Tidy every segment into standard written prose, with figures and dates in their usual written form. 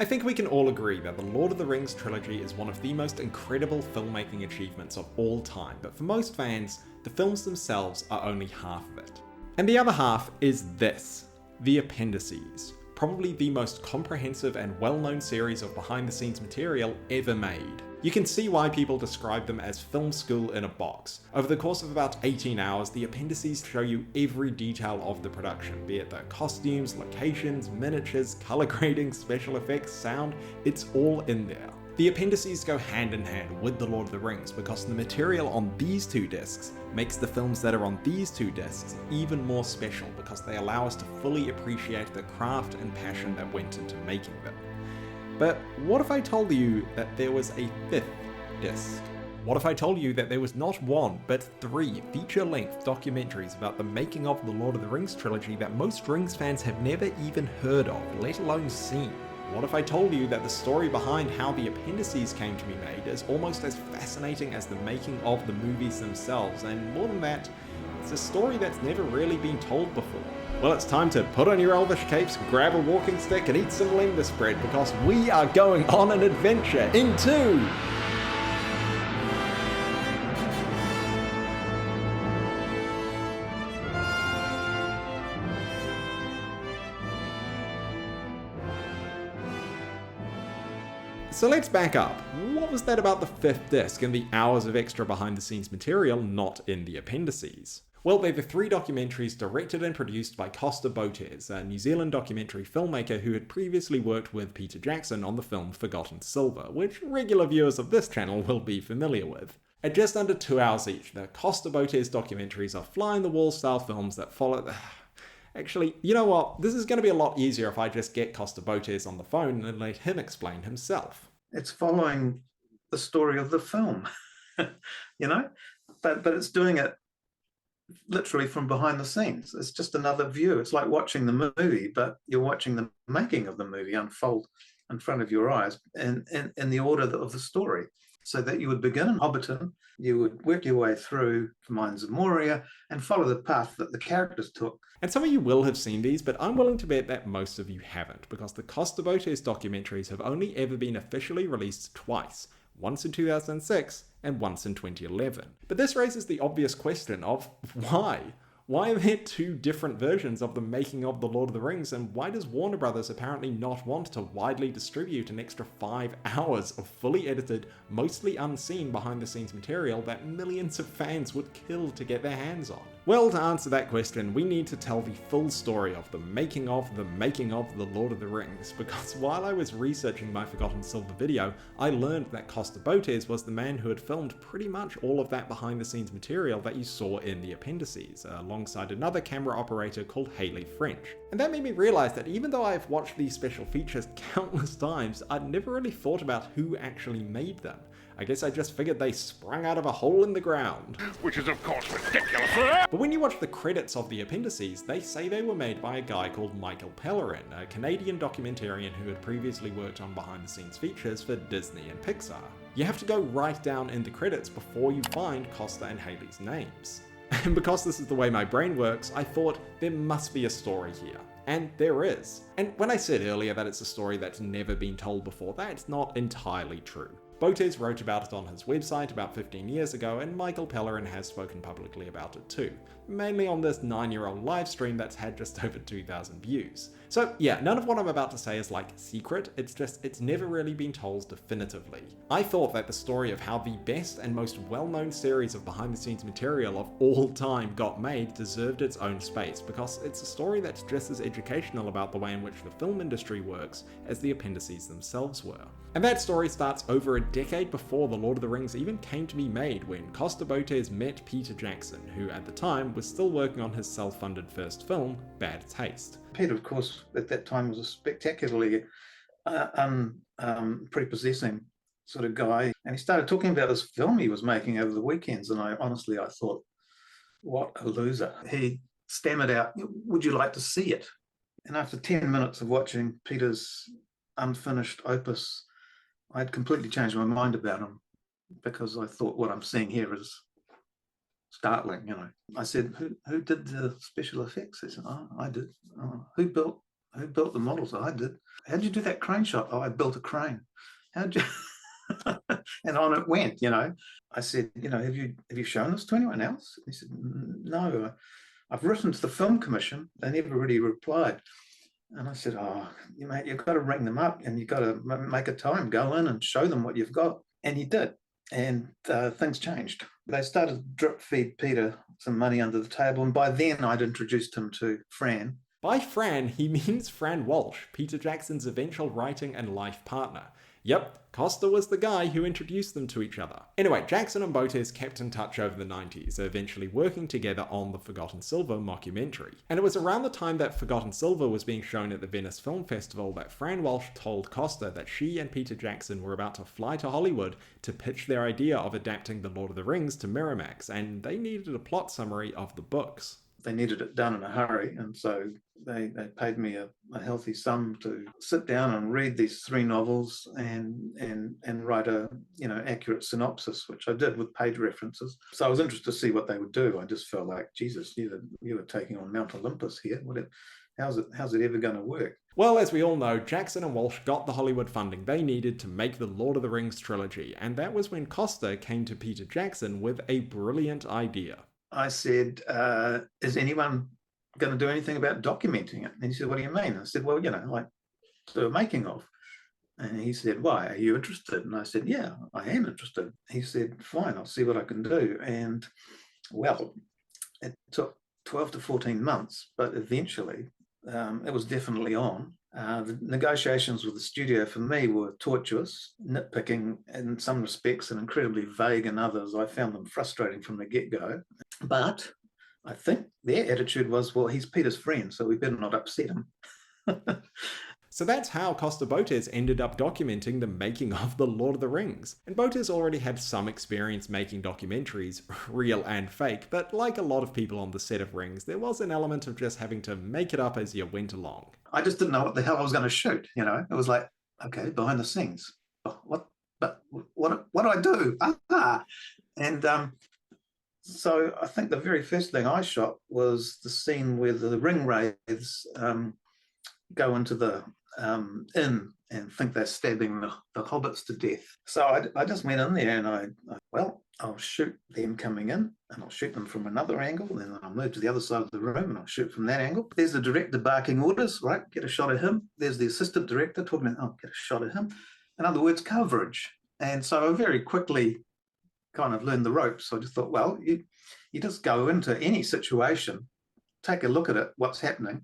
I think we can all agree that the Lord of the Rings trilogy is one of the most incredible filmmaking achievements of all time, but for most fans, the films themselves are only half of it. And the other half is this, the Appendices, probably the most comprehensive and well-known series of behind-the-scenes material ever made. You can see why people describe them as film school in a box. Over the course of about 18 hours, the Appendices show you every detail of the production, be it the costumes, locations, miniatures, color grading, special effects, sound, it's all in there. The Appendices go hand in hand with The Lord of the Rings because the material on these two discs makes the films that are on these two discs even more special because they allow us to fully appreciate the craft and passion that went into making them. But what if I told you that there was a fifth disc? What if I told you that there was not one, but 3 feature-length documentaries about the making of the Lord of the Rings trilogy that most Rings fans have never even heard of, let alone seen? What if I told you that the story behind how the Appendices came to be made is almost as fascinating as the making of the movies themselves, and more than that, it's a story that's never really been told before? Well, it's time to put on your elvish capes, grab a walking stick and eat some lembas spread because we are going on an adventure into So let's back up. What was that about the 5th disc and the hours of extra behind the scenes material not in the Appendices? Well, they're the 3 documentaries directed and produced by Costa 𝗙𝗪𝗧𝗘𝗥𝗧, a New Zealand documentary filmmaker who had previously worked with Peter Jackson on the film 𝗙𝗩𝗘𝗥𝗬𝗀, which regular viewers of this channel will be familiar with. At just under 2 hours each, the Costa 𝗙𝗪𝗧𝗘𝗥𝗧 documentaries are fly-in-the-wall style films that follow Actually, you know what? This is going to be a lot easier if I just get Costa 𝗙𝗪𝗧𝗘𝗥𝗧 on the phone and let him explain himself. It's following the story of the film, you know, but it's doing it literally from behind the scenes. It's just another view. It's like watching the movie, but you're watching the making of the movie unfold in front of your eyes in the order of the story. So that you would begin in Hobbiton, you would work your way through the Mines of Moria and follow the path that the characters took. And some of you will have seen these, but I'm willing to bet that most of you haven't, because the Costa 𝗙𝗪𝗧𝗘𝗥𝗧 documentaries have only ever been officially released twice, once in 2006 and once in 2011. But this raises the obvious question of why? Why are there 2 different versions of the making of The Lord of the Rings, and why does Warner Brothers apparently not want to widely distribute an extra 5 hours of fully edited, mostly unseen behind-the-scenes material that millions of fans would kill to get their hands on? Well, to answer that question, we need to tell the full story of the making of The Lord of the Rings, because while I was researching my Forgotten Silver video, I learned that Costa 𝗙𝗪𝗧𝗘𝗥𝗧 was the man who had filmed pretty much all of that behind-the-scenes material that you saw in the Appendices, alongside another camera operator called Haley French. And that made me realize that even though I've watched these special features countless times, I'd never really thought about who actually made them. I guess I just figured they sprung out of a hole in the ground. Which is of course ridiculous. But when you watch the credits of the Appendices, they say they were made by a guy called Michael Pellerin, a Canadian documentarian who had previously worked on behind-the-scenes features for Disney and Pixar. You have to go right down in the credits before you find Costa and Haley's names. And because this is the way my brain works, I thought there must be a story here. And there is. And when I said earlier that it's a story that's never been told before, that's not entirely true. 𝗙𝗪𝗧𝗘𝗥𝗧 wrote about it on his website about 15 years ago, and Michael Pellerin has spoken publicly about it too, mainly on this 9-year-old live stream that's had just over 2,000 views. So yeah, none of what I'm about to say is like secret, it's never really been told definitively. I thought that the story of how the best and most well-known series of behind-the-scenes material of all time got made deserved its own space, because it's a story that's just as educational about the way in which the film industry works as the Appendices themselves were. And that story starts over a decade before The Lord of the Rings even came to be made, when Costa 𝗙𝗪𝗧𝗘𝗥𝗧 met Peter Jackson, who at the time was still working on his self-funded first film, Bad Taste. Peter, of course, at that time was a spectacularly prepossessing sort of guy. And he started talking about this film he was making over the weekends. And I thought, what a loser. He stammered out, "Would you like to see it?" And after 10 minutes of watching Peter's unfinished opus, I'd completely changed my mind about him, because I thought what I'm seeing here is startling, you know. I said, who did the special effects? He said, "Oh, I did." "Oh, who built Who built the models? I did. How'd you do that crane shot? Oh, I built a crane. How'd you? And on it went, I said, have you shown this to anyone else? He said, no, I've written to the film commission. They never really replied. And I said, oh, mate, you've got to ring them up and you've got to make a time, go in and show them what you've got. And he did. And things changed. They started to drip feed Peter some money under the table. And by then I'd introduced him to Fran. By Fran, he means Fran Walsh, Peter Jackson's eventual writing and life partner. Yep, Costa was the guy who introduced them to each other. Anyway, Jackson and 𝗏𝗧𝗏 kept in touch over the 90s, eventually working together on the 𝗏𝗏𝗟𝗏𝗧𝗏 mockumentary. And it was around the time that 𝗏𝗏𝗟𝗏𝗏𝗧𝗏 was being shown at the Venice Film Festival that Fran Walsh told Costa that she and Peter Jackson were about to fly to Hollywood to pitch their idea of adapting The Lord of the Rings to Miramax, and they needed a plot summary of the books. They needed it done in a hurry, and so they paid me a healthy sum to sit down and read these 3 novels and write a accurate synopsis, which I did with page references. So I was interested to see what they would do. I just felt like, Jesus, you were taking on Mount Olympus here. How's it ever going to work? Well, as we all know, Jackson and Walsh got the Hollywood funding they needed to make the Lord of the Rings trilogy, and that was when Costa came to Peter Jackson with a brilliant idea. I said, is anyone going to do anything about documenting it? And he said, what do you mean? I said, well, like the making of. And he said, why? Are you interested? And I said, yeah, I am interested. He said, fine, I'll see what I can do. And well, it took 12 to 14 months, but eventually it was definitely on. The negotiations with the studio for me were tortuous, nitpicking in some respects and incredibly vague in others. I found them frustrating from the get-go. But I think their attitude was, well, he's Peter's friend, so we better not upset him. So that's how Costa 𝗏𝗏𝗏𝗏𝗏 ended up documenting the making of The Lord of the Rings. And 𝗏𝗏𝗏𝗏𝗏 already had some experience making documentaries, real and fake, but like a lot of people on the set of Rings, there was an element of just having to make it up as you went along. I just didn't know what the hell I was going to shoot, It was like, okay, behind the scenes. What do I do? And so I think the very first thing I shot was the scene where the ring wraiths go into the inn and think they're stabbing the hobbits to death. So I just went in there and I'll shoot them coming in and I'll shoot them from another angle. Then I'll move to the other side of the room and I'll shoot from that angle. There's the director barking orders, right? Get a shot of him. There's the assistant director talking about, get a shot of him. In other words, coverage. And so I very quickly kind of learned the ropes. So I just thought, well, you just go into any situation, take a look at it, what's happening,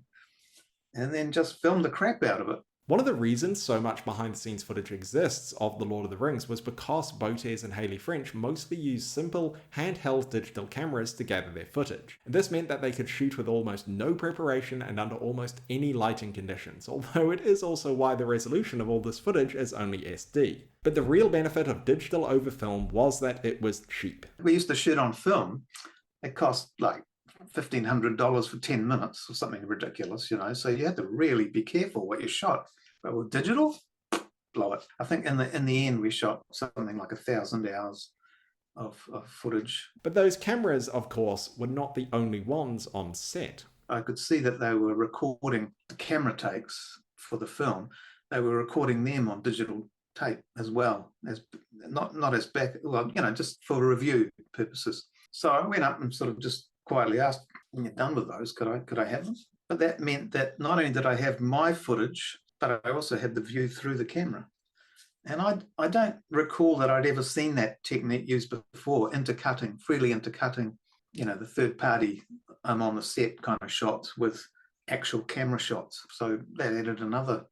and then just film the crap out of it. One of the reasons so much behind-the-scenes footage exists of The Lord of the Rings was because 𝗏𝗏𝗏𝗏𝗏𝗏 and Hayley French mostly used simple, handheld digital cameras to gather their footage. And this meant that they could shoot with almost no preparation and under almost any lighting conditions, although it is also why the resolution of all this footage is only SD. But the real benefit of digital over film was that it was cheap. We used to shoot on film. It cost like $1,500 for 10 minutes or something ridiculous, so you had to really be careful what you shot. But with digital, blow it. I think in the end we shot something like 1,000 hours of footage. But those cameras, of course, were not the only ones on set. I could see that they were recording the camera takes for the film. They were recording them on digital tape as well, as not as back, just for review purposes. So I went up and sort of just quietly asked, when you're done with those, could I have them? But that meant that not only did I have my footage, but I also had the view through the camera. And I don't recall that I'd ever seen that technique used before, freely intercutting, the third party on the set kind of shots with actual camera shots. So that added another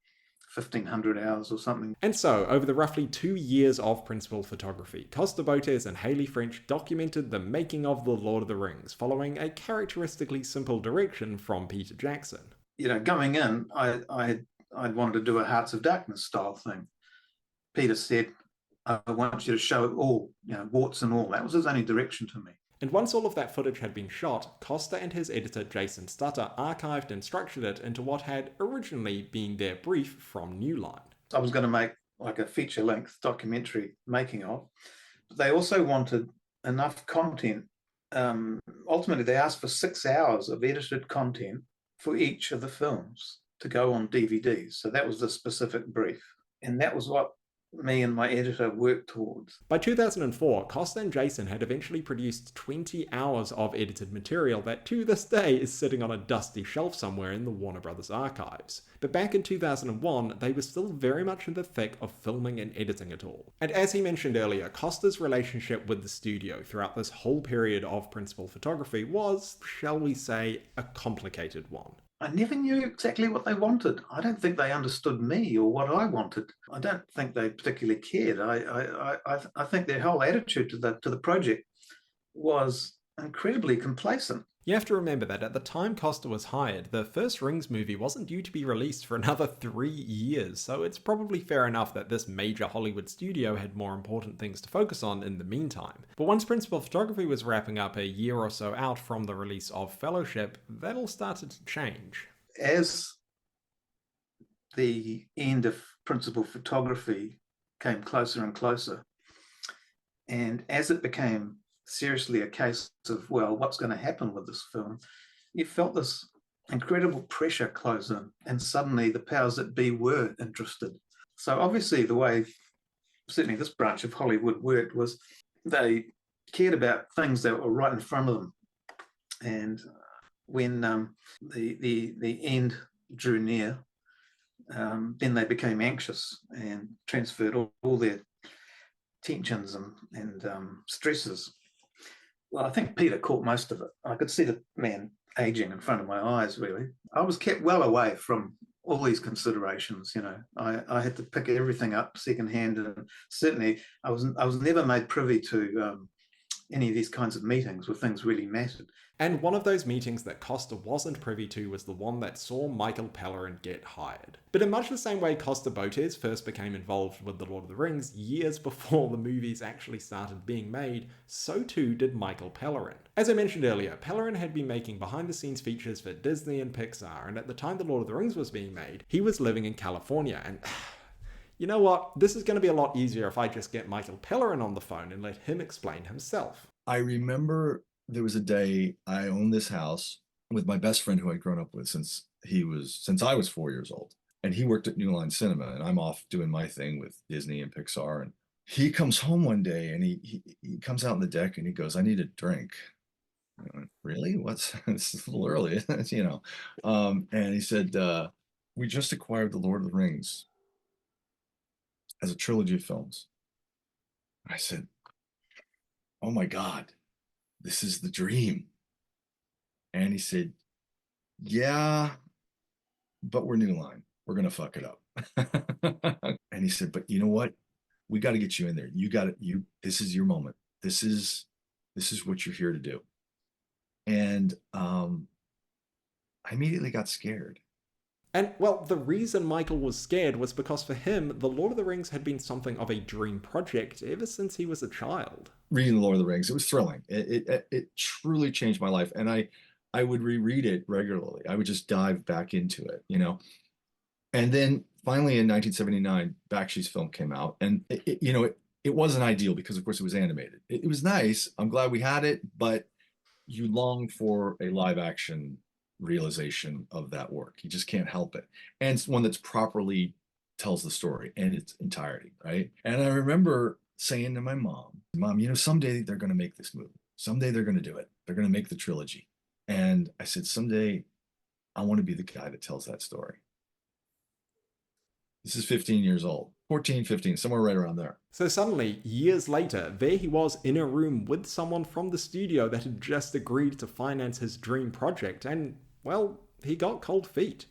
1,500 hours or something. And so, over the roughly 2 years of principal photography, Costa 𝗏𝗏𝗏𝗏𝗏𝗏 and Hayley French documented the making of The Lord of the Rings, following a characteristically simple direction from Peter Jackson. Going in, I'd wanted to do a Hearts of Darkness style thing. Peter said, I want you to show it all, warts and all. That was his only direction to me. And once all of that footage had been shot, Costa and his editor Jason Stutter archived and structured it into what had originally been their brief from New Line. I was going to make like a feature-length documentary making of, but they also wanted enough content. Ultimately, they asked for 6 hours of edited content for each of the films. to go on DVDs. So that was the specific brief. And that was what me and my editor worked towards. By 2004, Costa and Jason had eventually produced 20 hours of edited material that to this day is sitting on a dusty shelf somewhere in the Warner Brothers archives. But back in 2001, they were still very much in the thick of filming and editing it all. And as he mentioned earlier, Costa's relationship with the studio throughout this whole period of principal photography was, shall we say, a complicated one. I never knew exactly what they wanted. I don't think they understood me or what I wanted. I don't think they particularly cared. I think their whole attitude to the project was incredibly complacent. You have to remember that at the time Costa was hired, the first Rings movie wasn't due to be released for another 3 years, so it's probably fair enough that this major Hollywood studio had more important things to focus on in the meantime. But once principal photography was wrapping up a year or so out from the release of Fellowship, that all started to change. As the end of principal photography came closer and closer, and as it became seriously a case of, well, what's going to happen with this film, you felt this incredible pressure close in, and suddenly the powers that be were interested. So obviously the way certainly this branch of Hollywood worked was they cared about things that were right in front of them. And when the end drew near, then they became anxious and transferred all their tensions and stresses. Well, I think Peter caught most of it. I could see the man aging in front of my eyes, really. I was kept well away from all these considerations, you know. I had to pick everything up secondhand, and certainly I was never made privy to any of these kinds of meetings where things really mattered. And one of those meetings that Costa wasn't privy to was the one that saw Michael Pellerin get hired. But in much the same way 𝗏𝗏𝗏𝗏𝗏𝗏𝗏𝗏𝗏𝗏 first became involved with The Lord of the Rings years before the movies actually started being made, so too did Michael Pellerin. As I mentioned earlier, Pellerin had been making behind-the-scenes features for Disney and Pixar, and at the time The Lord of the Rings was being made, he was living in California, and you know what? This is going to be a lot easier if I just get Michael Pellerin on the phone and let him explain himself. I remember there was a day I owned this house with my best friend who I'd grown up with since I was 4 years old. And he worked at New Line Cinema, and I'm off doing my thing with Disney and Pixar. And he comes home one day and he comes out on the deck and he goes, "I need a drink." I went, "Really? It's a little early," you know. And he said, "We just acquired The Lord of the Rings as a trilogy of films." I said, "Oh my God, this is the dream." And he said, "Yeah, but we're New Line. We're going to fuck it up." And he said, "But you know what? We got to get you in there. This is your moment. This is what you're here to do." And I immediately got scared. And, well, the reason Michael was scared was because for him, The Lord of the Rings had been something of a dream project ever since he was a child. Reading The Lord of the Rings, it was thrilling. It truly changed my life. And I would reread it regularly. I would just dive back into it, you know. And then finally in 1979, Bakshi's film came out. And, it wasn't ideal because, of course, it was animated. It was nice. I'm glad we had it. But you long for a live action realization of that work. You just can't help it. And it's one that's properly tells the story in its entirety, right? And I remember saying to my mom, "Someday they're going to make this movie. Someday they're going to do it. They're going to make the trilogy." And I said, "Someday I want to be the guy that tells that story." This is 15 years old, 14, 15, somewhere right around there. So suddenly, years later, there he was in a room with someone from the studio that had just agreed to finance his dream project, and, well, he got cold feet.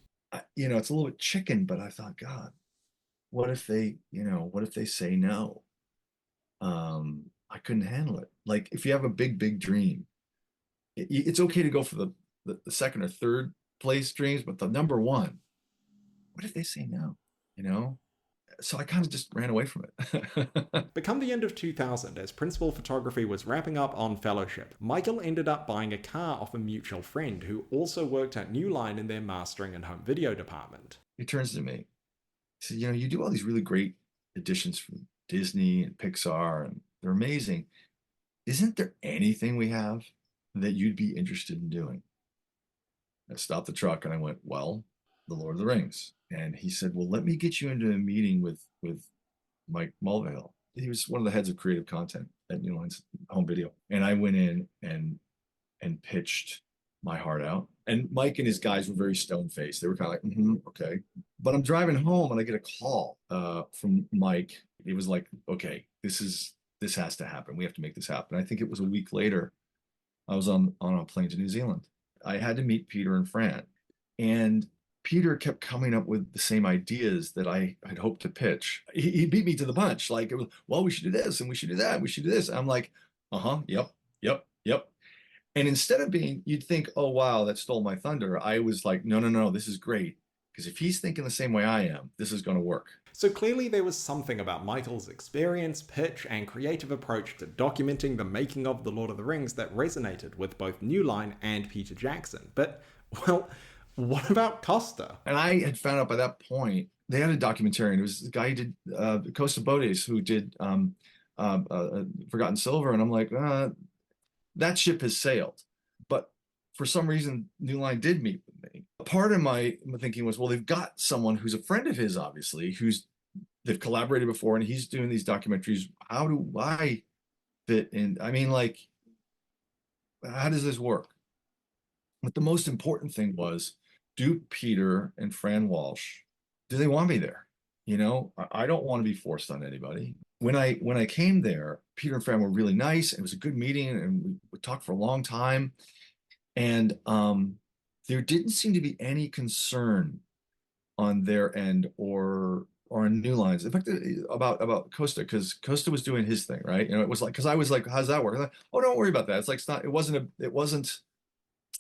It's a little bit chicken, but I thought, God, what if they say no? I couldn't handle it. Like, if you have a big, big dream, it's okay to go for the second or third place dreams, but the number one, what if they say no? So I kind of just ran away from it. But come the end of 2000, as principal photography was wrapping up on Fellowship, Michael ended up buying a car off a mutual friend who also worked at New Line in their mastering and home video department. He turns to me. He said, "You do all these really great editions from Disney and Pixar, and they're amazing. Isn't there anything we have that you'd be interested in doing?" I stopped the truck and I went, "Well, The Lord of the Rings. And he said, well, let me get you into a meeting with Mike Mulvihill. He was one of the heads of creative content at New Line's home video. And I went in and pitched my heart out. And Mike and his guys were very stone-faced. They were kind of like, okay. But I'm driving home and I get a call from Mike. It was like, okay, this has to happen. We have to make this happen. I think it was a week later. I was on a plane to New Zealand. I had to meet Peter and Fran. And Peter kept coming up with the same ideas that I had hoped to pitch. He beat me to the punch. Like, it was, well, we should do this and we should do that. We should do this. I'm like, yep. And instead of being, you'd think, oh, wow, that stole my thunder. I was like, no, this is great. Because if he's thinking the same way I am, this is going to work. So clearly there was something about Michael's experience, pitch, and creative approach to documenting the making of The Lord of the Rings that resonated with both New Line and Peter Jackson. But, well, what about Costa? And I had found out by that point, they had a documentarian. It was the guy who did 𝗙𝗪𝗟𝗧𝗘𝗥𝗦, who did Forgotten Silver. And I'm like, that ship has sailed. But for some reason, New Line did meet with me. Part of my thinking was, well, they've got someone who's a friend of his, obviously, they've collaborated before, and he's doing these documentaries. How do I fit in? I mean, like, how does this work? But the most important thing was, do Peter and Fran Walsh, do they want me there? You know, I don't want to be forced on anybody. When I came there, Peter and Fran were really nice. It was a good meeting, and we talked for a long time. And there didn't seem to be any concern on their end or on New Line's. In fact, about Costa, because Costa was doing his thing, right? You know, it was like, because I was like, how's that work? I was like, oh, don't worry about that. It's like, it wasn't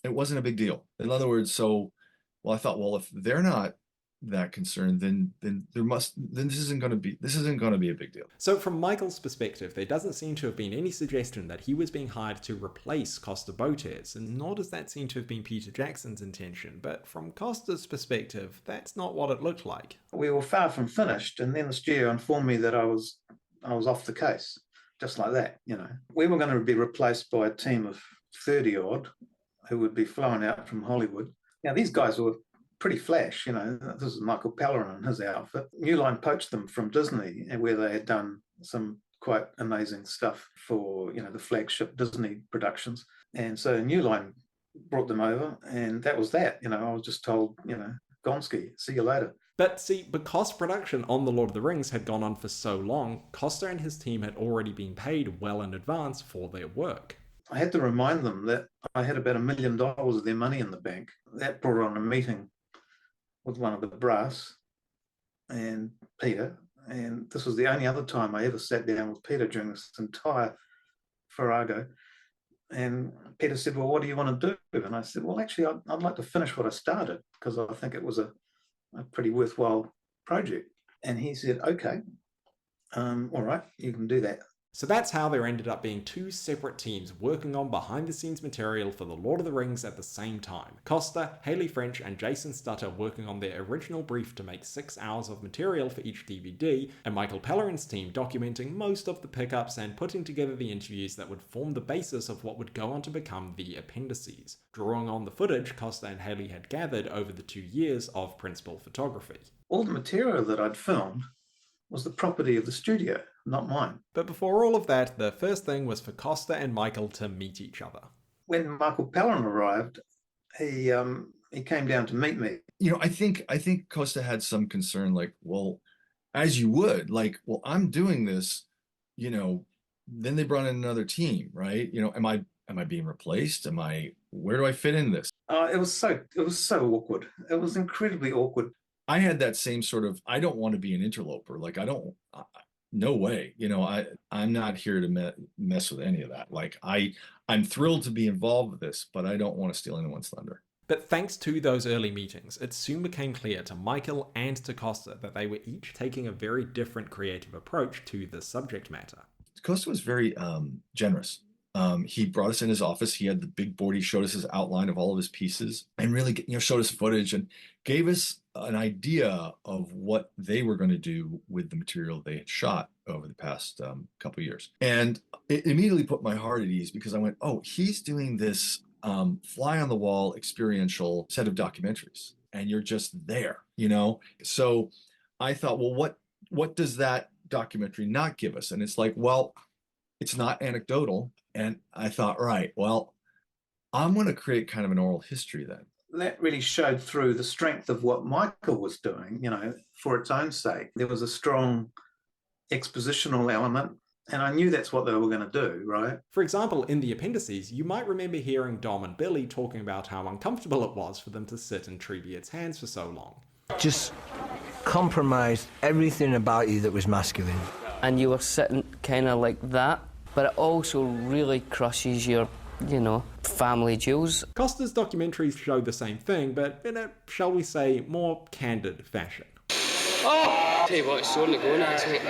a big deal. In other words, well, I thought, well, if they're not that concerned, then this isn't going to be a big deal. So from Michael's perspective, there doesn't seem to have been any suggestion that he was being hired to replace 𝗏𝗏𝗏𝗏𝗏𝗏𝗏𝗏𝗏𝗏𝗏𝗏𝗏𝗏𝗏, and nor does that seem to have been Peter Jackson's intention. But from Costa's perspective, that's not what it looked like. We were far from finished, and then the studio informed me that I was off the case, just like that. You know, we were going to be replaced by a team of 30 odd who would be flown out from Hollywood. Now, these guys were pretty flash, you know. This is Michael Pellerin and his outfit. New Line poached them from Disney, where they had done some quite amazing stuff for, you know, the flagship Disney productions. And so New Line brought them over, and that was that. You know, I was just told, you know, Gonski, see you later. But see, because production on The Lord of the Rings had gone on for so long, Costa and his team had already been paid well in advance for their work. I had to remind them that I had about $1 million of their money in the bank. That brought on a meeting with one of the brass and Peter. And this was the only other time I ever sat down with Peter during this entire farrago. And Peter said, well, what do you want to do? And I said, well, actually, I'd like to finish what I started, because I think it was a pretty worthwhile project. And he said, okay, all right, you can do that. So that's how there ended up being two separate teams working on behind-the-scenes material for The Lord of the Rings at the same time. Costa, Haley French, and Jason Stutter working on their original brief to make 6 hours of material for each DVD, and Michael Pellerin's team documenting most of the pickups and putting together the interviews that would form the basis of what would go on to become the Appendices, drawing on the footage Costa and Haley had gathered over the 2 years of principal photography. All the material that I'd filmed was the property of the studio, not mine. But before all of that, the first thing was for Costa and Michael to meet each other. When Michael Pellerin arrived, he came down to meet me. You know, I think Costa had some concern, like, well, as you would, like, well, I'm doing this, you know, then they brought in another team, right? You know, am I being replaced? Where do I fit in this? It was so awkward. It was incredibly awkward. I had that same sort of, I don't want to be an interloper. Like, no way, you know, I'm not here to mess with any of that. Like, I'm thrilled to be involved with this, but I don't want to steal anyone's thunder. But thanks to those early meetings, it soon became clear to Michael and to Costa that they were each taking a very different creative approach to the subject matter. Costa was very generous. He brought us in his office. He had the big board. He showed us his outline of all of his pieces and really, you know, showed us footage and gave us an idea of what they were going to do with the material they had shot over the past couple of years. And it immediately put my heart at ease, because I went, oh, he's doing this fly on the wall experiential set of documentaries. and you're just there, So I thought, well, what does that documentary not give us? And it's like, well, it's not anecdotal. And I thought, right, well, I'm going to create kind of an oral history then. That really showed through the strength of what Michael was doing, for its own sake. There was a strong expositional element, and I knew that's what they were going to do, right? For example, in the appendices, you might remember hearing Dom and Billy talking about how uncomfortable it was for them to sit in 𝗙𝗘𝗘𝗥𝗬𝗧𝗘𝗫's hands for so long. Just compromised everything about you that was masculine. And you were sitting kind of like that, but it also really crushes your, family jewels. Costa's documentaries show the same thing, but in a, shall we say, more candid fashion. Oh! Tell you what, it's sorely going at it.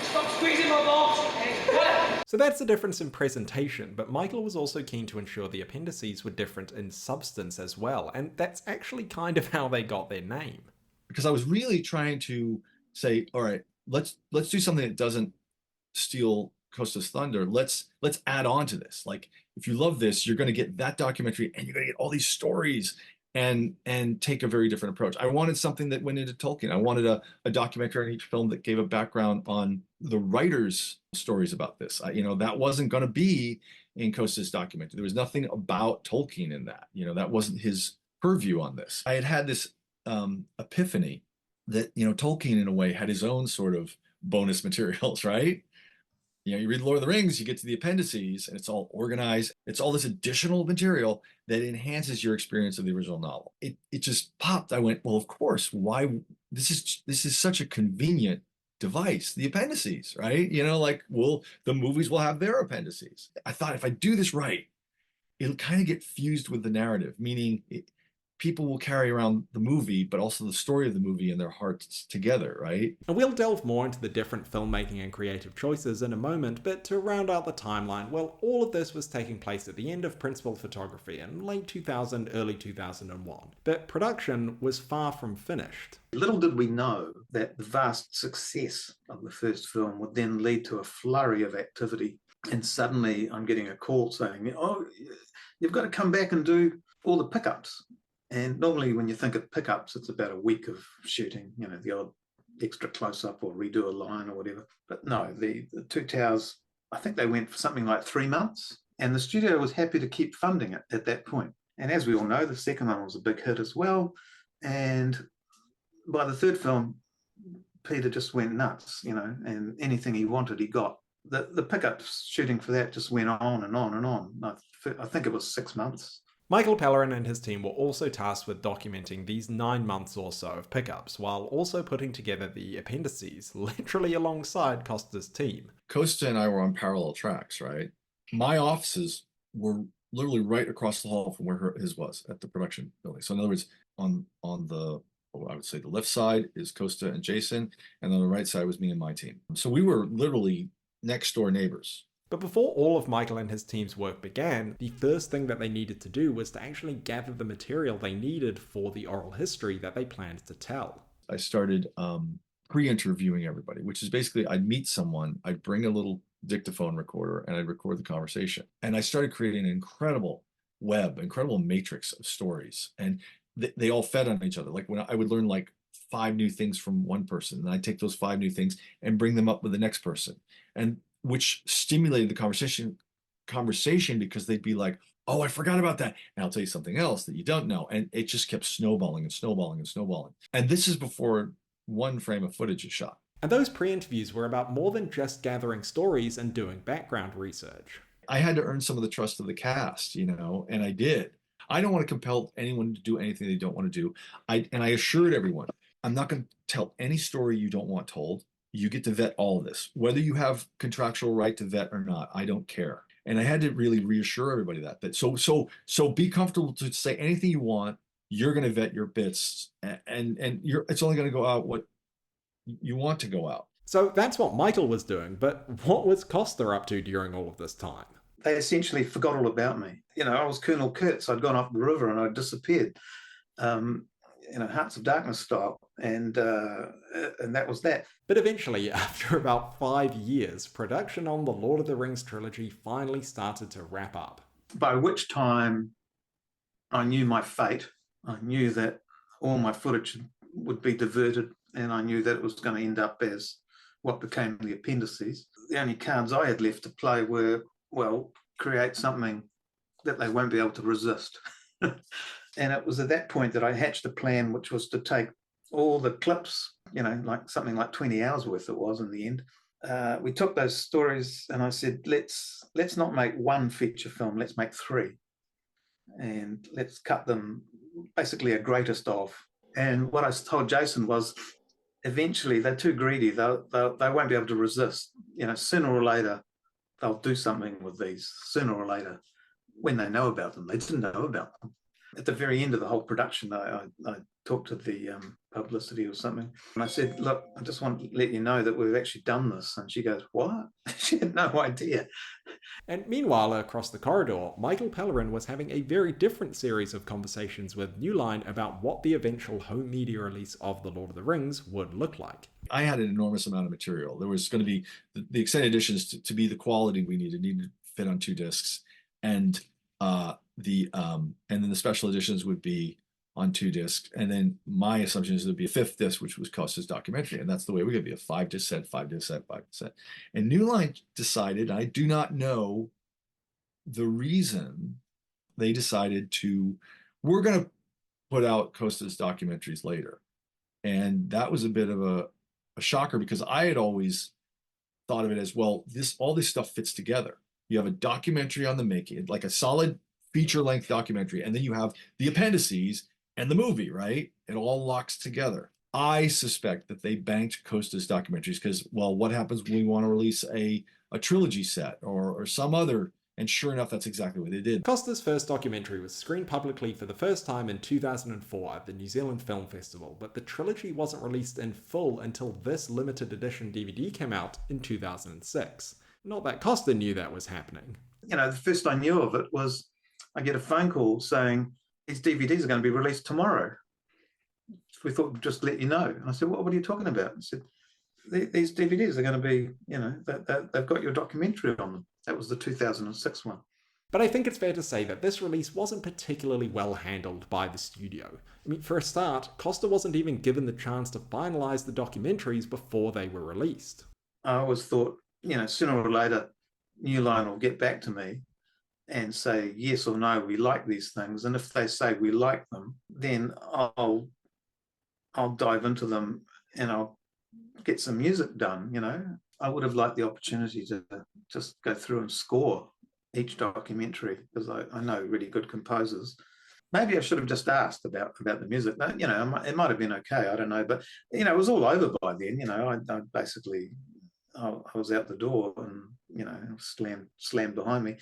Stop squeezing my balls! So that's the difference in presentation, but Michael was also keen to ensure the appendices were different in substance as well, and that's actually kind of how they got their name. Because I was really trying to say, all right, let's do something that doesn't steal Costa's thunder. Let's add on to this. Like, if you love this, you're going to get that documentary and you're going to get all these stories and take a very different approach. I wanted something that went into Tolkien. I wanted a documentary on each film that gave a background on the writers' stories about this. That wasn't going to be in Costa's documentary. There was nothing about Tolkien in that. That wasn't his purview on this. I had this epiphany that, Tolkien in a way had his own sort of bonus materials, right? You read Lord of the Rings, you get to the appendices, and it's all organized. It's all this additional material that enhances your experience of the original novel. It just popped. I went, well, of course. Why? This is such a convenient device. The appendices, right? The movies will have their appendices. I thought if I do this right, it'll kind of get fused with the narrative, meaning people will carry around the movie, but also the story of the movie in their hearts together, right? And we'll delve more into the different filmmaking and creative choices in a moment, but to round out the timeline, well, all of this was taking place at the end of principal photography in late 2000, early 2001. But production was far from finished. Little did we know that the vast success of the first film would then lead to a flurry of activity. And suddenly I'm getting a call saying, oh, you've got to come back and do all the pickups. And normally when you think of pickups, it's about a week of shooting, the odd extra close-up or redo a line or whatever. But no, the 𝗙𝗩𝗘𝗥𝗬𝗧𝗘𝗫, I think they went for something like 3 months. And the studio was happy to keep funding it at that point. And as we all know, the second one was a big hit as well. And by the third film, Peter just went nuts, and anything he wanted, he got. The pickup shooting for that just went on and on and on. I think it was 6 months. Michael Pellerin and his team were also tasked with documenting these 9 months or so of pickups, while also putting together the appendices, literally alongside Costa's team. Costa and I were on parallel tracks, right? My offices were literally right across the hall from where his was at the production building. So in other words, on the, I would say the left side is Costa and Jason, and on the right side was me and my team. So we were literally next door neighbors. But before all of Michael and his team's work began, the first thing that they needed to do was to actually gather the material they needed for the oral history that they planned to tell. I started pre-interviewing everybody, which is basically I'd meet someone, I'd bring a little dictaphone recorder, and I'd record the conversation. And I started creating an incredible matrix of stories. And they all fed on each other. Like when I would learn like 5 new things from one person, and I'd take those 5 new things and bring them up with the next person. And which stimulated the conversation because they'd be like, oh, I forgot about that. And I'll tell you something else that you don't know. And it just kept snowballing and snowballing and snowballing. And this is before one frame of footage is shot. And those pre-interviews were about more than just gathering stories and doing background research. I had to earn some of the trust of the cast, and I did. I don't want to compel anyone to do anything they don't want to do. And I assured everyone, I'm not going to tell any story you don't want told. You get to vet all of this. Whether you have contractual right to vet or not, I don't care. And I had to really reassure everybody that so be comfortable to say anything you want. You're going to vet your bits, and it's only going to go out what you want to go out. So that's what Michael was doing, but what was Costa up to during all of this time? They essentially forgot all about me. I was 𝗙𝗘𝗡𝗧𝗘𝗫. I'd gone off the river and I'd disappeared. Hearts of Darkness style, and that was that. But eventually, after about 5 years, production on the Lord of the Rings trilogy finally started to wrap up. By which time I knew my fate. I knew that all my footage would be diverted, and I knew that it was going to end up as what became the appendices. The only cards I had left to play were, well, create something that they won't be able to resist. And it was at that point that I hatched a plan, which was to take all the clips, like something like 20 hours worth it was in the end. We took those stories and I said, let's not make one feature film, let's make 3. And let's cut them basically a greatest of. And what I told Jason was, eventually they're too greedy. They won't be able to resist. Sooner or later, they'll do something with these. Sooner or later, when they know about them. They didn't know about them. At the very end of the whole production, I talked to the publicity or something, and I said, look, I just want to let you know that we've actually done this. And she goes, what? She had no idea. And meanwhile, across the corridor, Michael Pellerin was having a very different series of conversations with New Line about what the eventual home media release of The Lord of the Rings would look like. I had an enormous amount of material. There was going to be the extended editions to be the quality we needed to fit on 2 discs, and then the special editions would be on 2 discs. And then my assumption is there'd be a 5th disc, which was Costa's documentary. And that's the way we're going to be, a 5-disc set, 5-disc set, 5-disc set. And New Line decided, I do not know the reason, they decided we're going to put out Costa's documentaries later. And that was a bit of a shocker, because I had always thought of it as, well, all this stuff fits together. You have a documentary on the making, like a solid feature-length documentary, and then you have the appendices and the movie, right? It all locks together. I suspect that they banked Costa's documentaries because, well, what happens when we want to release a trilogy set or some other? And sure enough, that's exactly what they did. Costa's first documentary was screened publicly for the first time in 2004 at the New Zealand Film Festival, but the trilogy wasn't released in full until this limited edition DVD came out in 2006. Not that Costa knew that was happening. The first I knew of it was I get a phone call saying, these DVDs are going to be released tomorrow. We thought we'd just let you know. And I said, what are you talking about? I said, these DVDs are going to be, they've got your documentary on them. That was the 2006 one. But I think it's fair to say that this release wasn't particularly well handled by the studio. I mean, for a start, Costa wasn't even given the chance to finalise the documentaries before they were released. I always thought, sooner or later, New Line will get back to me and say yes or no, we like these things. And if they say we like them, then I'll dive into them and I'll get some music done. I would have liked the opportunity to just go through and score each documentary, because I know really good composers. Maybe I should have just asked about the music. It might have been okay, I don't know. But, it was all over by then. I basically, I was out the door and, slammed behind me.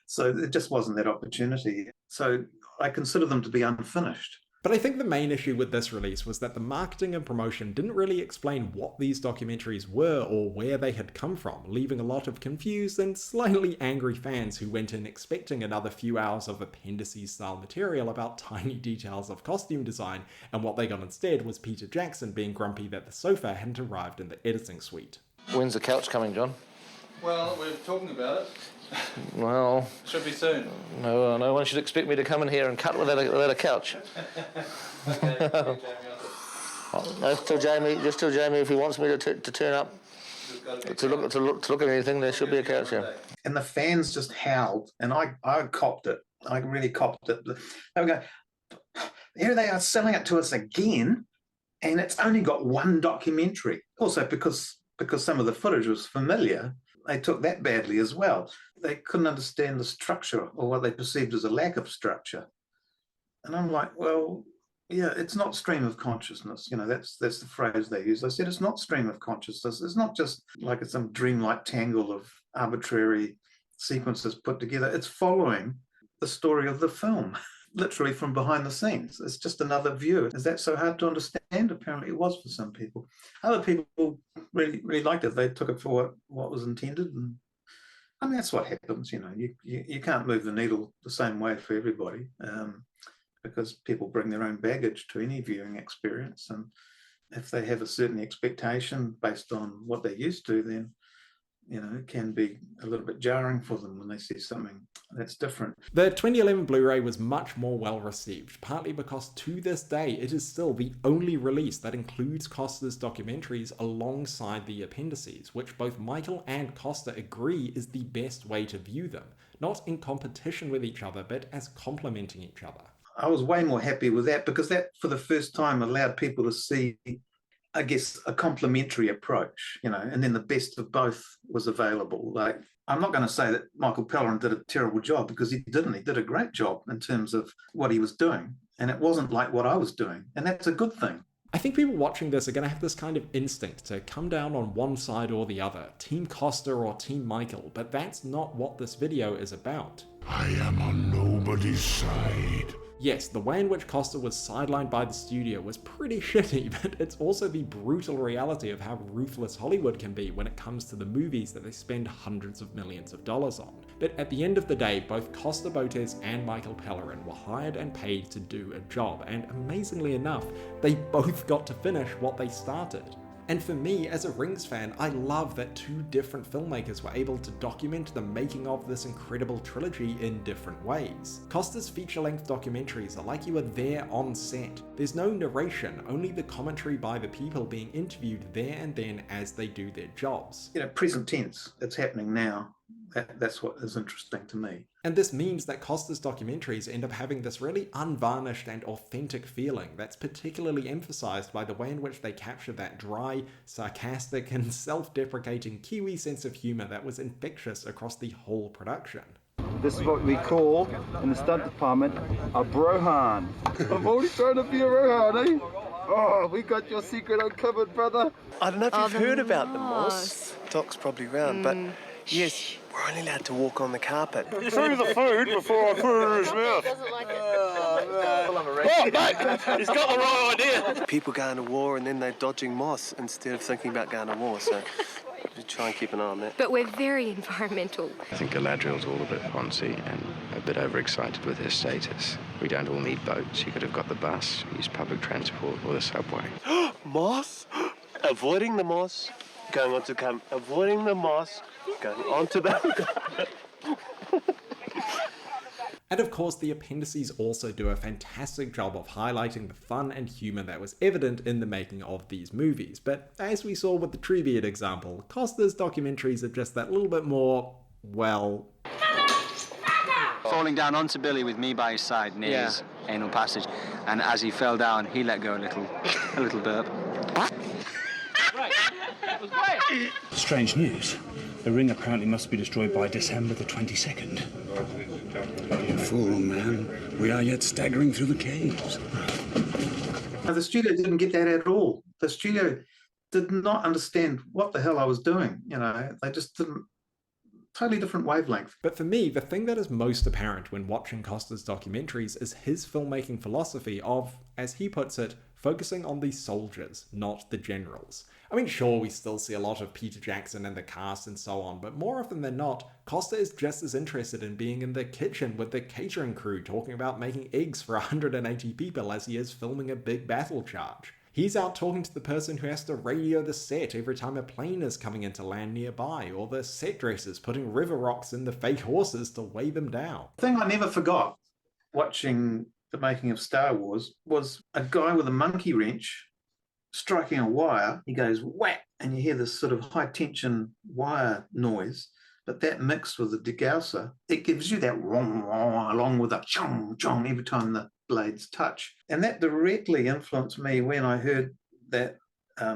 So it just wasn't that opportunity. So I consider them to be unfinished. But I think the main issue with this release was that the marketing and promotion didn't really explain what these documentaries were or where they had come from, leaving a lot of confused and slightly angry fans who went in expecting another few hours of appendices-style material about tiny details of costume design, and what they got instead was Peter Jackson being grumpy that the sofa hadn't arrived in the editing suite. When's the couch coming, John? Well, we're talking about it. Well... Should be soon. No one should expect me to come in here and cut without a couch. Okay, Just tell Jamie if he wants me to turn up to look at anything, there should be a couch here. And the fans just howled, and I copped it. I really copped it. They were going, here they are selling it to us again, and it's only got one documentary. Also, because some of the footage was familiar, they took that badly as well. They couldn't understand the structure, or what they perceived as a lack of structure. And I'm like, well, yeah, it's not stream of consciousness. That's the phrase they use. I said, it's not stream of consciousness. It's not just like it's some dreamlike tangle of arbitrary sequences put together. It's following the story of the film, literally from behind the scenes. It's just another view. Is that so hard to understand? Apparently it was for some people. Other people really, really liked it. They took it for what was intended. And I mean, that's what happens. You can't move the needle the same way for everybody. Because people bring their own baggage to any viewing experience. And if they have a certain expectation based on what they're used to, then can be a little bit jarring for them when they see something that's different. The 2011 Blu-ray was much more well received, partly because to this day it is still the only release that includes Costa's documentaries alongside the appendices, which both Michael and Costa agree is the best way to view them, not in competition with each other, but as complementing each other. I was way more happy with that because that, for the first time, allowed people to see, I guess, a complementary approach, and then the best of both was available. Like, I'm not going to say that Michael Pellerin did a terrible job, because he didn't. He did a great job in terms of what he was doing, and it wasn't like what I was doing, and that's a good thing. I think people watching this are going to have this kind of instinct to come down on one side or the other, Team Costa or Team Michael, but that's not what this video is about. I am on nobody's side. Yes, the way in which Costa was sidelined by the studio was pretty shitty, but it's also the brutal reality of how ruthless Hollywood can be when it comes to the movies that they spend hundreds of millions of dollars on. But at the end of the day, both Costa 𝗏𝗏𝗧𝗏 and Michael Pellerin were hired and paid to do a job, and amazingly enough, they both got to finish what they started. And for me, as a Rings fan, I love that two different filmmakers were able to document the making of this incredible trilogy in different ways. Costa's feature-length documentaries are like you were there on set. There's no narration, only the commentary by the people being interviewed there and then as they do their jobs. Present tense, it's happening now. That's what is interesting to me. And this means that Costa's documentaries end up having this really unvarnished and authentic feeling that's particularly emphasized by the way in which they capture that dry, sarcastic, and self-deprecating Kiwi sense of humor that was infectious across the whole production. This is what we call, in the stunt department, a brohan. I'm only trying to be a brohan, eh? Oh, we got your secret uncovered, brother. I don't know if you've heard about the moss. Doc's probably round, but yes, we're only allowed to walk on the carpet. Through the food before I put it in his mouth. Oh, mate, he's got the right idea. People going to war and then they're dodging moss instead of thinking about going to war, so we try and keep an eye on that. But we're very environmental. I think Galadriel's all a bit poncy and a bit overexcited with her status. We don't all need boats. You could have got the bus, use public transport or the subway. Moss? Avoiding the moss, going on to camp, avoiding the moss, going on to the... And of course, the appendices also do a fantastic job of highlighting the fun and humour that was evident in the making of these movies. But as we saw with the Treebeard example, Costa's documentaries are just that little bit more, well... Falling down onto Billy with me by his side near his anal passage, and as he fell down, he let go a little burp. Right, that was great. Strange news. The ring apparently must be destroyed by December the 22nd. You fool, man. We are yet staggering through the caves. Now, the studio didn't get that at all. The studio did not understand what the hell I was doing. They just didn't. Totally different wavelength. But for me, the thing that is most apparent when watching Costa's documentaries is his filmmaking philosophy of, as he puts it, focusing on the soldiers, not the generals. I mean, sure, we still see a lot of Peter Jackson and the cast and so on, but more often than not, Costa is just as interested in being in the kitchen with the catering crew talking about making eggs for 180 people as he is filming a big battle charge. He's out talking to the person who has to radio the set every time a plane is coming into land nearby, or the set dressers putting river rocks in the fake horses to weigh them down. The thing I never forgot watching the making of Star Wars was a guy with a monkey wrench striking a wire. He goes whack, and you hear this sort of high tension wire noise. But that mixed with the degausseur, it gives you that wrong along with a chong chong every time the blades touch. And that directly influenced me when I heard that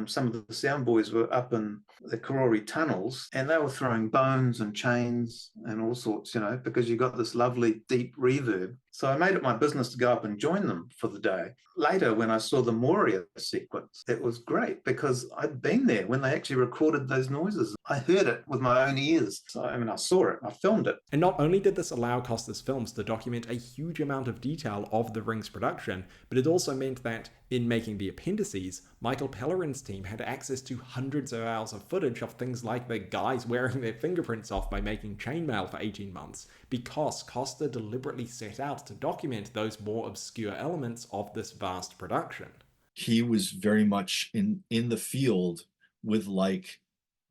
some of the sound boys were up in the Karori tunnels and they were throwing bones and chains and all sorts, because you got this lovely deep reverb. So I made it my business to go up and join them for the day. Later, when I saw the Moria sequence, it was great because I'd been there when they actually recorded those noises. I heard it with my own ears. So, I saw it, I filmed it. And not only did this allow Costa's films to document a huge amount of detail of the Rings production, but it also meant that, in making the appendices, Michael Pellerin's team had access to hundreds of hours of footage of things like the guys wearing their fingerprints off by making chainmail for 18 months, because Costa deliberately set out to document those more obscure elements of this vast production. He was very much in the field with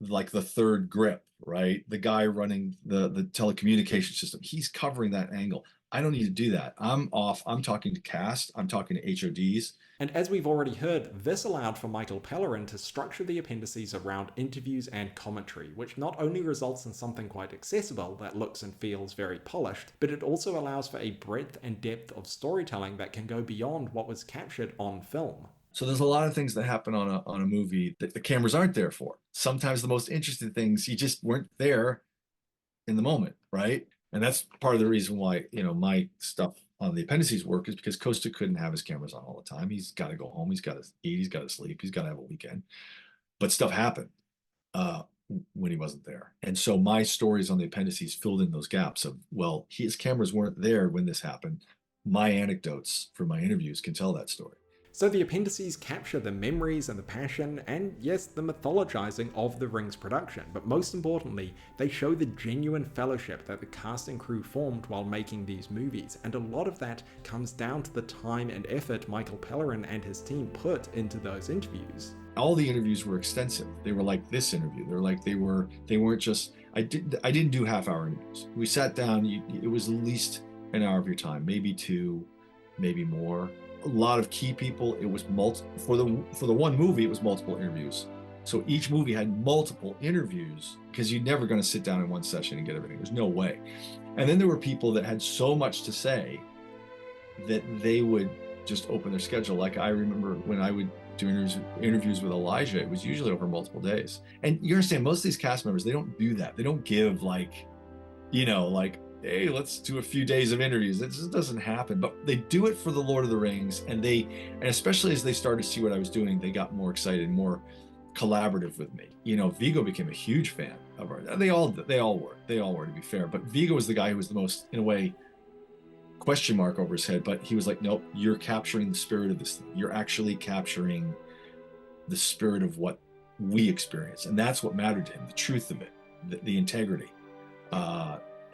like the third grip, right? The guy running the telecommunication system, he's covering that angle. I don't need to do that. I'm off. I'm talking to cast. I'm talking to HODs. And as we've already heard, this allowed for Michael Pellerin to structure the appendices around interviews and commentary, which not only results in something quite accessible that looks and feels very polished, but it also allows for a breadth and depth of storytelling that can go beyond what was captured on film. So there's a lot of things that happen on a movie that the cameras aren't there for. Sometimes the most interesting things, you just weren't there in the moment, right? And that's part of the reason why, my stuff on the appendices work is because Costa couldn't have his cameras on all the time. He's got to go home. He's got to eat. He's got to sleep. He's got to have a weekend. But stuff happened when he wasn't there. And so my stories on the appendices filled in those gaps of, well, his cameras weren't there when this happened. My anecdotes for my interviews can tell that story. So the appendices capture the memories and the passion, and yes, the mythologizing of the Rings production, but most importantly, they show the genuine fellowship that the cast and crew formed while making these movies, and a lot of that comes down to the time and effort Michael Pellerin and his team put into those interviews. All the interviews were extensive. They were like this interview. They weren't just, I didn't do half-hour interviews. We sat down, it was at least an hour of your time, maybe two, maybe more. A lot of key people. It was for the one movie, it was multiple interviews. So each movie had multiple interviews because you're never going to sit down in one session and get everything. There's no way. And then there were people that had so much to say that they would just open their schedule. Like I remember when I would do interviews with Elijah, it was usually over multiple days. And you understand, most of these cast members, they don't do that. They don't give like, hey, let's do a few days of interviews. It just doesn't happen. But they do it for the Lord of the Rings, and especially as they started to see what I was doing, they got more excited, more collaborative with me. Viggo became a huge fan of ours. They all were, to be fair. But Viggo was the guy who was the most, in a way, question mark over his head. But he was like, nope, you're capturing the spirit of this thing. You're actually capturing the spirit of what we experience, and that's what mattered to him, the truth of it, the integrity.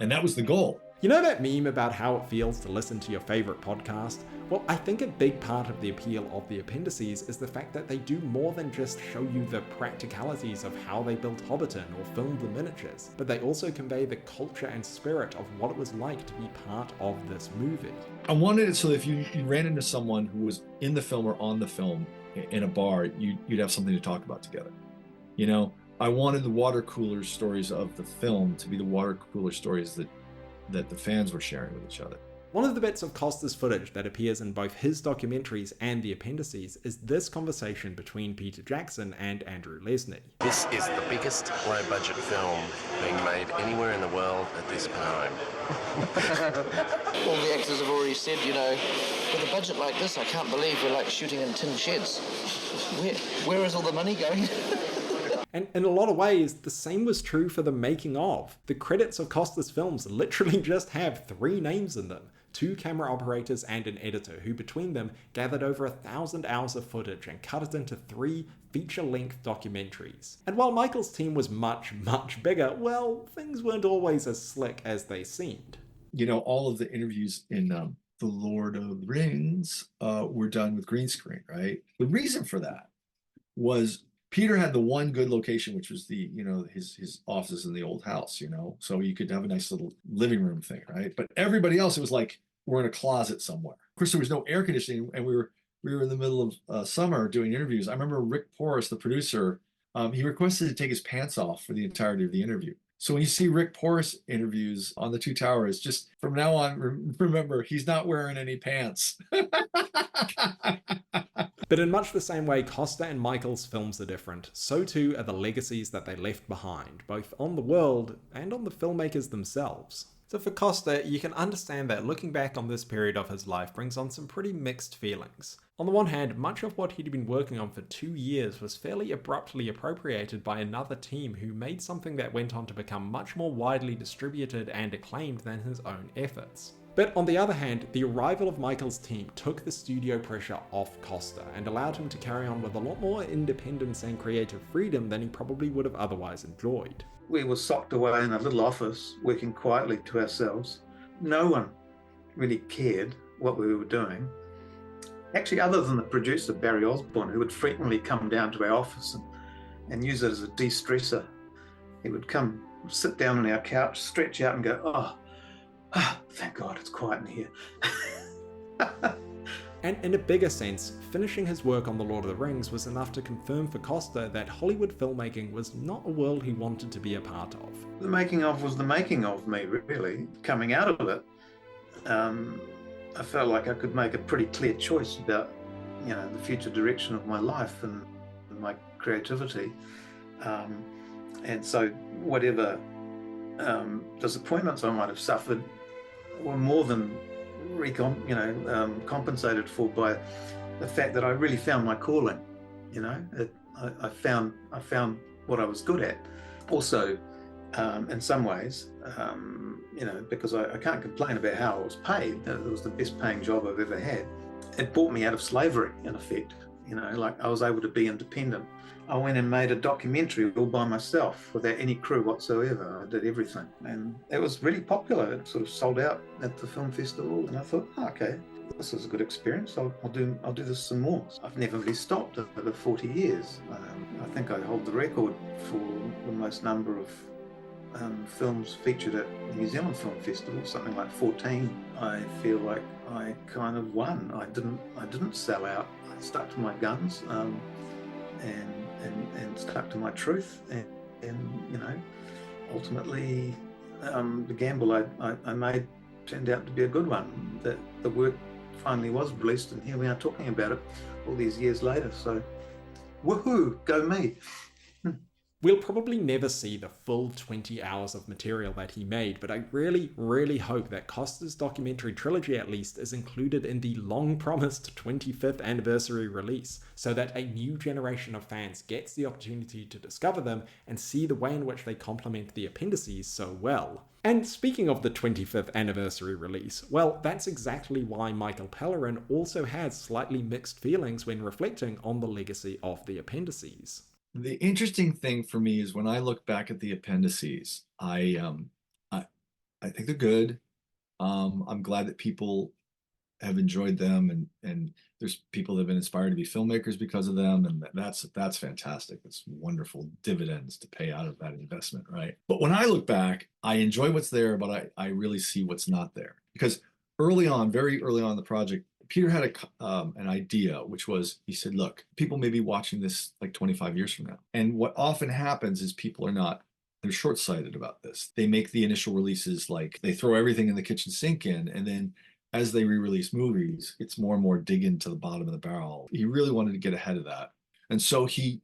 And that was the goal. You know that meme about how it feels to listen to your favorite podcast? Well, I think a big part of the appeal of the appendices is the fact that they do more than just show you the practicalities of how they built Hobbiton or filmed the miniatures, but they also convey the culture and spirit of what it was like to be part of this movie. I wanted it so that if you ran into someone who was in the film or on the film in a bar, you'd have something to talk about together. I wanted the water cooler stories of the film to be the water cooler stories that the fans were sharing with each other. One of the bits of Costa's footage that appears in both his documentaries and the appendices is this conversation between Peter Jackson and Andrew Lesnie. This is the biggest low-budget film being made anywhere in the world at this time. All the actors have already said, with a budget like this, I can't believe we're like shooting in tin sheds. Where is all the money going? And in a lot of ways, the same was true for the making of. The credits of Costa's films literally just have 3 names in them: 2 camera operators and an editor, who between them gathered over 1,000 hours of footage and cut it into 3 feature-length documentaries. And while Michael's team was much, much bigger, well, things weren't always as slick as they seemed. All of the interviews in The Lord of the Rings were done with green screen, right? The reason for that was Peter had the one good location, which was his offices in the old house, so you could have a nice little living room thing, right? But everybody else, it was like we're in a closet somewhere. Of course, there was no air conditioning, and we were in the middle of summer doing interviews. I remember Rick Porras, the producer, he requested to take his pants off for the entirety of the interview. So when you see Rick Porras interviews on the Two Towers, just from now on, remember, he's not wearing any pants. But in much the same way Costa and Michael's films are different, so too are the legacies that they left behind, both on the world and on the filmmakers themselves. So for Costa, you can understand that looking back on this period of his life brings on some pretty mixed feelings. On the one hand, much of what he'd been working on for 2 years was fairly abruptly appropriated by another team who made something that went on to become much more widely distributed and acclaimed than his own efforts. But on the other hand, the arrival of Michael's team took the studio pressure off Costa and allowed him to carry on with a lot more independence and creative freedom than he probably would have otherwise enjoyed. We were socked away in a little office, working quietly to ourselves. No one really cared what we were doing. Actually, other than the producer, Barry Osborne, who would frequently come down to our office and use it as a de-stressor He would come, sit down on our couch, stretch out and go, oh, thank God it's quiet in here. And in a bigger sense, finishing his work on The Lord of the Rings was enough to confirm for Costa that Hollywood filmmaking was not a world he wanted to be a part of. The making of was the making of me, really. Coming out of it, I felt like I could make a pretty clear choice about, the future direction of my life and my creativity. And so whatever disappointments I might have suffered were more than compensated for by the fact that I really found my calling. I found what I was good at. Also, in some ways, because I can't complain about how I was paid. It was the best paying job I've ever had. It brought me out of slavery, in effect. Like I was able to be independent. I went and made a documentary all by myself without any crew whatsoever. I did everything. And it was really popular. It sort of sold out at the film festival. And I thought, okay, this is a good experience. I'll do this some more. I've never really stopped over 40 years. I think I hold the record for the most number of films featured at the New Zealand Film Festival, something like 14. I feel like I kind of won. I didn't sell out. I stuck to my guns. And stuck to my truth, and ultimately the gamble I made turned out to be a good one. That the work finally was released, and here we are talking about it all these years later. So, woohoo, go me! We'll probably never see the full 20 hours of material that he made, but I really, really hope that Costa's documentary trilogy at least is included in the long-promised 25th anniversary release, so that a new generation of fans gets the opportunity to discover them and see the way in which they complement the appendices so well. And speaking of the 25th anniversary release, well, that's exactly why Michael Pellerin also has slightly mixed feelings when reflecting on the legacy of the appendices. The interesting thing for me is when I look back at the appendices, I think they're good. I'm glad that people have enjoyed them, and there's people that have been inspired to be filmmakers because of them, and that's fantastic. It's wonderful dividends to pay out of that investment, right? But when I look back, I enjoy what's there, but I really see what's not there. Because very early on in the project, Peter had an idea, which was, he said, look, people may be watching this like 25 years from now. And what often happens is they're short-sighted about this. They make the initial releases, like they throw everything in the kitchen sink in, and then as they re-release movies, it's more and more digging to the bottom of the barrel. He really wanted to get ahead of that. And so he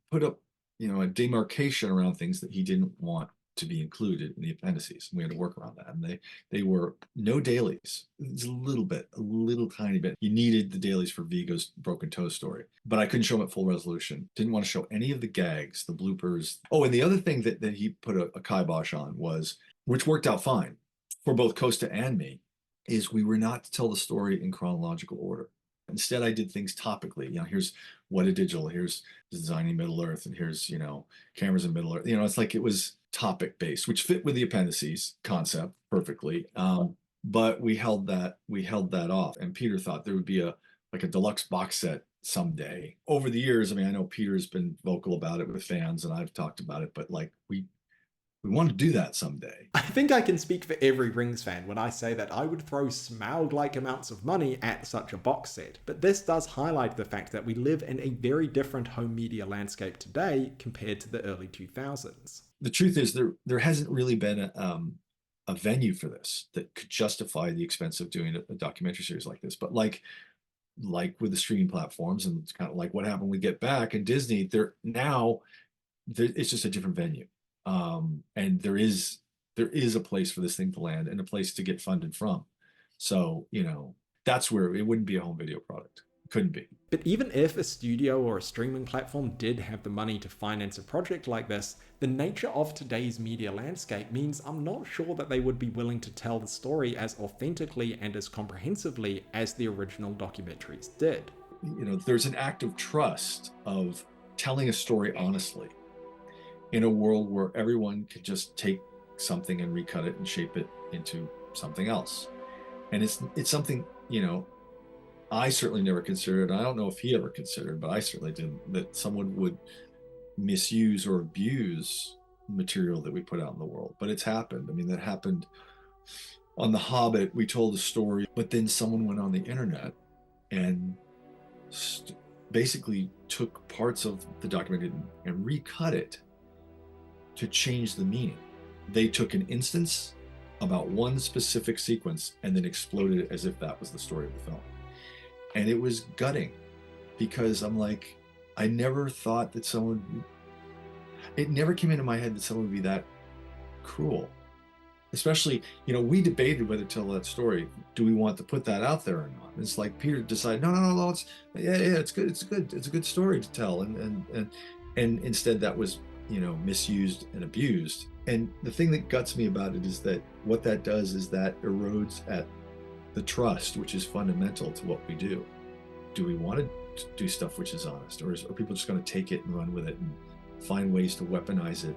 put up, a demarcation around things that he didn't want to be included in the appendices. And we had to work around that. And they were no dailies. It was a little tiny bit. You needed the dailies for Viggo's broken toe story, but I couldn't show them at full resolution. Didn't want to show any of the gags, the bloopers. Oh, and the other thing that he put a kibosh on was, which worked out fine for both Costa and me, is we were not to tell the story in chronological order. Instead, I did things topically. Here's _𝗏𝗏𝗔𝗣𝗧𝗘𝗫, here's designing Middle Earth, and here's, cameras in Middle Earth. It's like it was topic based, which fit with the appendices concept perfectly. But we held that off. And Peter thought there would be a deluxe box set someday. Over the years, I know Peter's been vocal about it with fans, and I've talked about it, but we want to do that someday. I think I can speak for every Rings fan when I say that I would throw 𝗙𝗪𝗟 amounts of money at such a box set. But this does highlight the fact that we live in a very different home media landscape today compared to the early 2000s. The truth is there hasn't really been a venue for this that could justify the expense of doing a documentary series like this. But like with the streaming platforms, and it's kind of like what happened when we Get Back and Disney, it's just a different venue. And there is a place for this thing to land and a place to get funded from. So, that's where it wouldn't be a home video product. It couldn't be. But even if a studio or a streaming platform did have the money to finance a project like this, the nature of today's media landscape means I'm not sure that they would be willing to tell the story as authentically and as comprehensively as the original documentaries did. There's an act of trust of telling a story honestly in a world where everyone could just take something and recut it and shape it into something else. And it's something, I certainly never considered, I don't know if he ever considered, but I certainly didn't, that someone would misuse or abuse material that we put out in the world, but it's happened. I mean, that happened on The Hobbit. We told a story, but then someone went on the internet and basically took parts of the documentary and recut it to change the meaning. They took an instance about one specific sequence and then exploded it as if that was the story of the film. And it was gutting, because I'm like, I never thought that someone, it never came into my head that someone would be that cruel. Especially, you know, we debated whether to tell that story. Do we want to put that out there or not? It's like Peter decided, no, it's good. It's a good story to tell. And instead that was, you know, misused and abused. And the thing that guts me about it is that what that does is that erodes at the trust, which is fundamental to what we do. Do we want to do stuff which is honest, or are people just going to take it and run with it and find ways to weaponize it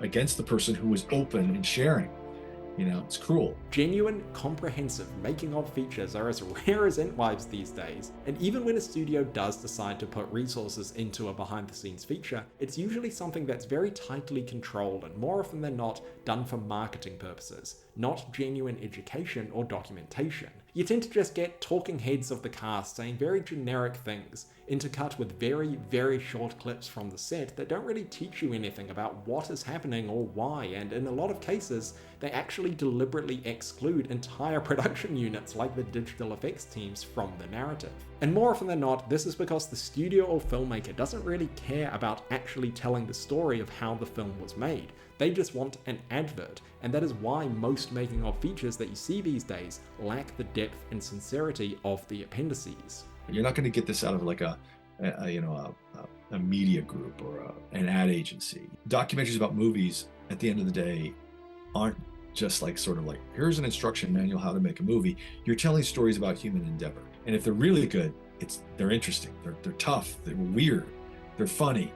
against the person who was open and sharing? You know, it's cruel. Genuine, comprehensive making-of features are as rare as 𝗙𝗛𝗡𝗏s these days, and even when a studio does decide to put resources into a behind-the-scenes feature, it's usually something that's very tightly controlled and more often than not done for marketing purposes, not genuine education or documentation. You tend to just get talking heads of the cast saying very generic things, intercut with very, very short clips from the set that don't really teach you anything about what is happening or why, and in a lot of cases, they actually deliberately exclude entire production units like the digital effects teams from the narrative. And more often than not, this is because the studio or filmmaker doesn't really care about actually telling the story of how the film was made. They just want an advert, and that is why most making-of features that you see these days lack the depth and sincerity of the appendices. You're not going to get this out of like a media group or an ad agency. Documentaries about movies, at the end of the day, aren't just like sort of like, here's an instruction manual how to make a movie. You're telling stories about human endeavor, and if they're really good, they're interesting, they're tough, they're weird, they're funny.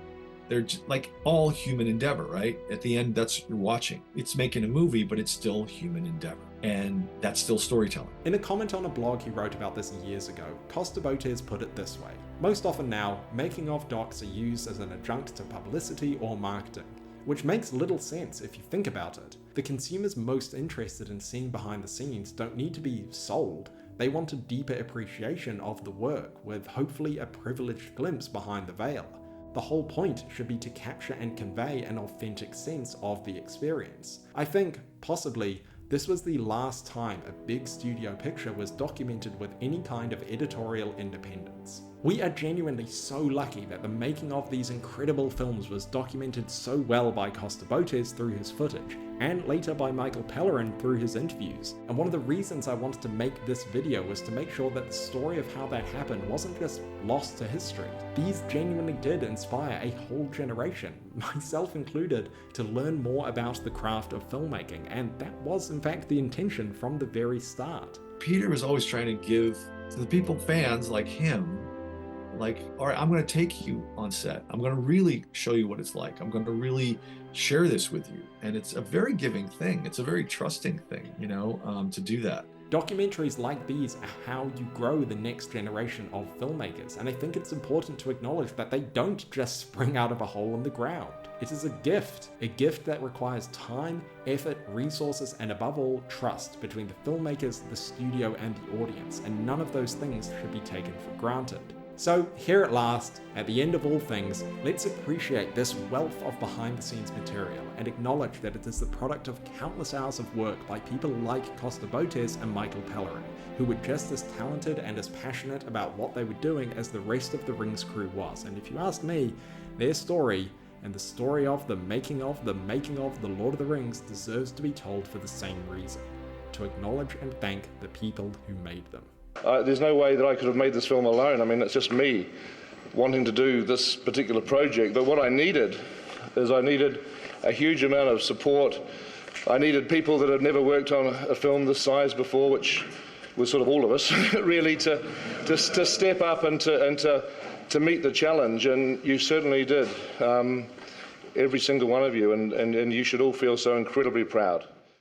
They're just like all human endeavor, right? At the end, that's what you're watching. It's making a movie, but it's still human endeavor. And that's still storytelling. In a comment on a blog he wrote about this years ago, Costa put it this way: most often now, making-of docs are used as an adjunct to publicity or marketing, which makes little sense if you think about it. The consumers most interested in seeing behind the scenes don't need to be sold. They want a deeper appreciation of the work, with hopefully a privileged glimpse behind the veil. The whole point should be to capture and convey an authentic sense of the experience. I think, possibly, this was the last time a big studio picture was documented with any kind of editorial independence. We are genuinely so lucky that the making of these incredible films was documented so well by Costa through his footage, and later by Michael Pellerin through his interviews. And one of the reasons I wanted to make this video was to make sure that the story of how that happened wasn't just lost to history. These genuinely did inspire a whole generation, myself included, to learn more about the craft of filmmaking, and that was in fact the intention from the very start. Peter was always trying to give to the people, fans like him, like, all right, I'm going to take you on set. I'm going to really show you what it's like. I'm going to really share this with you. And it's a very giving thing. It's a very trusting thing, you know, to do that. Documentaries like these are how you grow the next generation of filmmakers, and I think it's important to acknowledge that they don't just spring out of a hole in the ground. It is a gift that requires time, effort, resources, and above all, trust between the filmmakers, the studio, and the audience, and none of those things should be taken for granted. So here at last, at the end of all things, let's appreciate this wealth of behind-the-scenes material and acknowledge that it is the product of countless hours of work by people like Costa and Michael Pellerin, who were just as talented and as passionate about what they were doing as the rest of the Rings crew was. And if you ask me, their story, and the story of the making of the Lord of the Rings, deserves to be told for the same reason: to acknowledge and thank the people who made them. There's no way that I could have made this film alone. I mean, it's just me wanting to do this particular project. But what I needed is a huge amount of support. I needed people that had never worked on a film this size before, which was sort of all of us, really, to step up and to meet the challenge. And you certainly did, every single one of you, and you should all feel so incredibly proud.